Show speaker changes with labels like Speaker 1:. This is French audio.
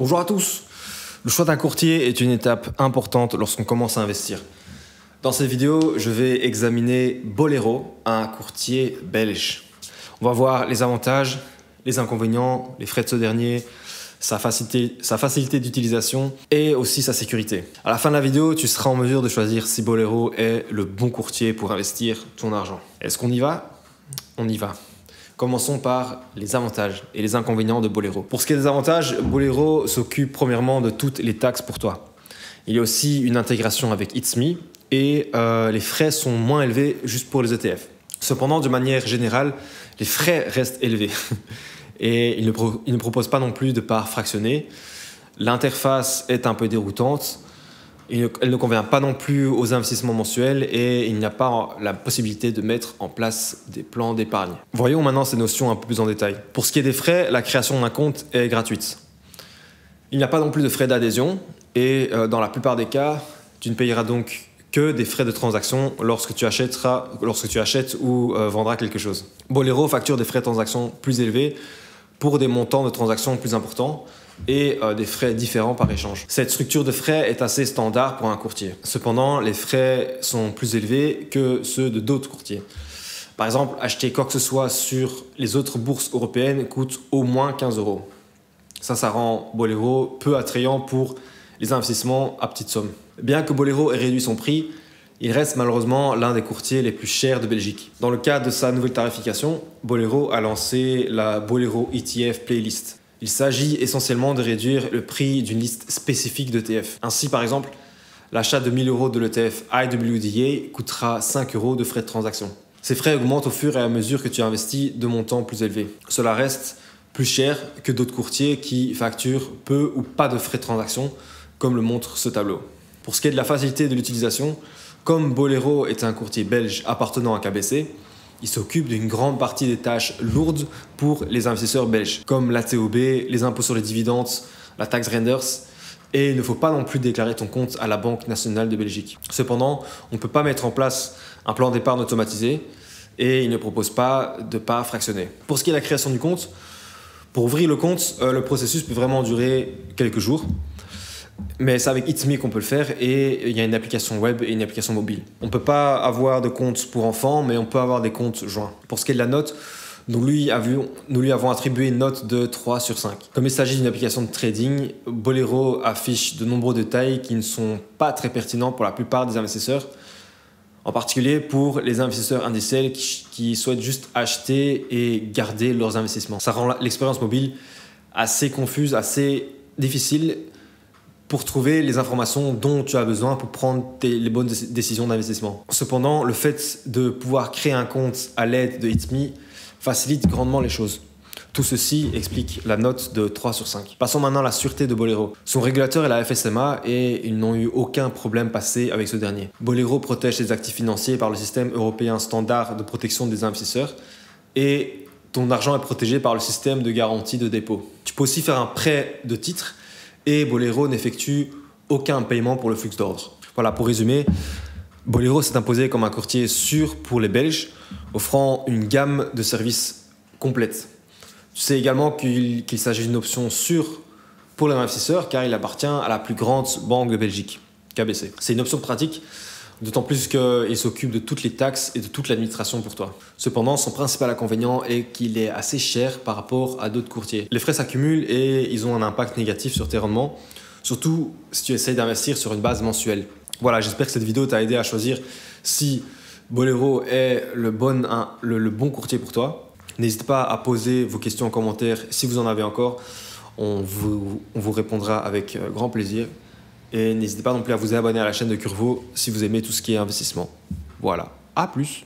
Speaker 1: Bonjour à tous. Le choix d'un courtier est une étape importante lorsqu'on commence à investir. Dans cette vidéo, je vais examiner Bolero, un courtier belge. On va voir les avantages, les inconvénients, les frais de ce dernier, sa facilité d'utilisation et aussi sa sécurité. À la fin de la vidéo, tu seras en mesure de choisir si Bolero est le bon courtier pour investir ton argent. Est-ce qu'on y va? On y va. Commençons par les avantages et les inconvénients de Bolero. Pour ce qui est des avantages, Bolero s'occupe premièrement de toutes les taxes pour toi. Il y a aussi une intégration avec It's Me et les frais sont moins élevés juste pour les ETF. Cependant, de manière générale, les frais restent élevés et il ne propose pas non plus de parts fractionnées. L'interface est un peu déroutante. Elle ne convient pas non plus aux investissements mensuels et il n'y a pas la possibilité de mettre en place des plans d'épargne. Voyons maintenant ces notions un peu plus en détail. Pour ce qui est des frais, la création d'un compte est gratuite. Il n'y a pas non plus de frais d'adhésion et dans la plupart des cas, tu ne payeras donc que des frais de transaction lorsque tu achètes ou vendras quelque chose. Bolero facture des frais de transaction plus élevés pour des montants de transactions plus importants et des frais différents par échange. Cette structure de frais est assez standard pour un courtier. Cependant, les frais sont plus élevés que ceux de d'autres courtiers. Par exemple, acheter quoi que ce soit sur les autres bourses européennes coûte au moins 15 €. Ça rend Bolero peu attrayant pour les investissements à petite somme. Bien que Bolero ait réduit son prix, il reste malheureusement l'un des courtiers les plus chers de Belgique. Dans le cadre de sa nouvelle tarification, Bolero a lancé la Bolero ETF Playlist. Il s'agit essentiellement de réduire le prix d'une liste spécifique d'ETF. Ainsi, par exemple, l'achat de 1000 € de l'ETF IWDA coûtera 5 € de frais de transaction. Ces frais augmentent au fur et à mesure que tu investis de montants plus élevés. Cela reste plus cher que d'autres courtiers qui facturent peu ou pas de frais de transaction, comme le montre ce tableau. Pour ce qui est de la facilité de l'utilisation, comme Bolero est un courtier belge appartenant à KBC, il s'occupe d'une grande partie des tâches lourdes pour les investisseurs belges, comme la TOB, les impôts sur les dividendes, la taxe renders, et il ne faut pas non plus déclarer ton compte à la Banque nationale de Belgique. Cependant, on ne peut pas mettre en place un plan d'épargne automatisé et il ne propose pas de parts fractionnées. Pour ce qui est de la création du compte, pour ouvrir le compte, le processus peut vraiment durer quelques jours. Mais c'est avec It's Me qu'on peut le faire et il y a une application web et une application mobile. On ne peut pas avoir de compte pour enfants, mais on peut avoir des comptes joints. Pour ce qui est de la note, nous lui avons attribué une note de 3 sur 5. Comme il s'agit d'une application de trading, Bolero affiche de nombreux détails qui ne sont pas très pertinents pour la plupart des investisseurs, en particulier pour les investisseurs indiciels qui souhaitent juste acheter et garder leurs investissements. Ça rend l'expérience mobile assez confuse, assez difficile pour trouver les informations dont tu as besoin pour prendre les bonnes décisions d'investissement. Cependant, le fait de pouvoir créer un compte à l'aide de It's Me facilite grandement les choses. Tout ceci explique la note de 3 sur 5. Passons maintenant à la sûreté de Bolero. Son régulateur est la FSMA et ils n'ont eu aucun problème passé avec ce dernier. Bolero protège ses actifs financiers par le système européen standard de protection des investisseurs et ton argent est protégé par le système de garantie de dépôt. Tu peux aussi faire un prêt de titre et Bolero n'effectue aucun paiement pour le flux d'ordre. Voilà, pour résumer, Bolero s'est imposé comme un courtier sûr pour les Belges, offrant une gamme de services complète. Tu sais également qu'il s'agit d'une option sûre pour les investisseurs car il appartient à la plus grande banque de Belgique, KBC. C'est une option pratique, d'autant plus qu'il s'occupe de toutes les taxes et de toute l'administration pour toi. Cependant, son principal inconvénient est qu'il est assez cher par rapport à d'autres courtiers. Les frais s'accumulent et ils ont un impact négatif sur tes rendements, surtout si tu essayes d'investir sur une base mensuelle. Voilà, j'espère que cette vidéo t'a aidé à choisir si Bolero est le bon courtier pour toi. N'hésitez pas à poser vos questions en commentaire si vous en avez encore. On vous répondra avec grand plaisir. Et n'hésitez pas non plus à vous abonner à la chaîne de Curvo si vous aimez tout ce qui est investissement. Voilà, à plus!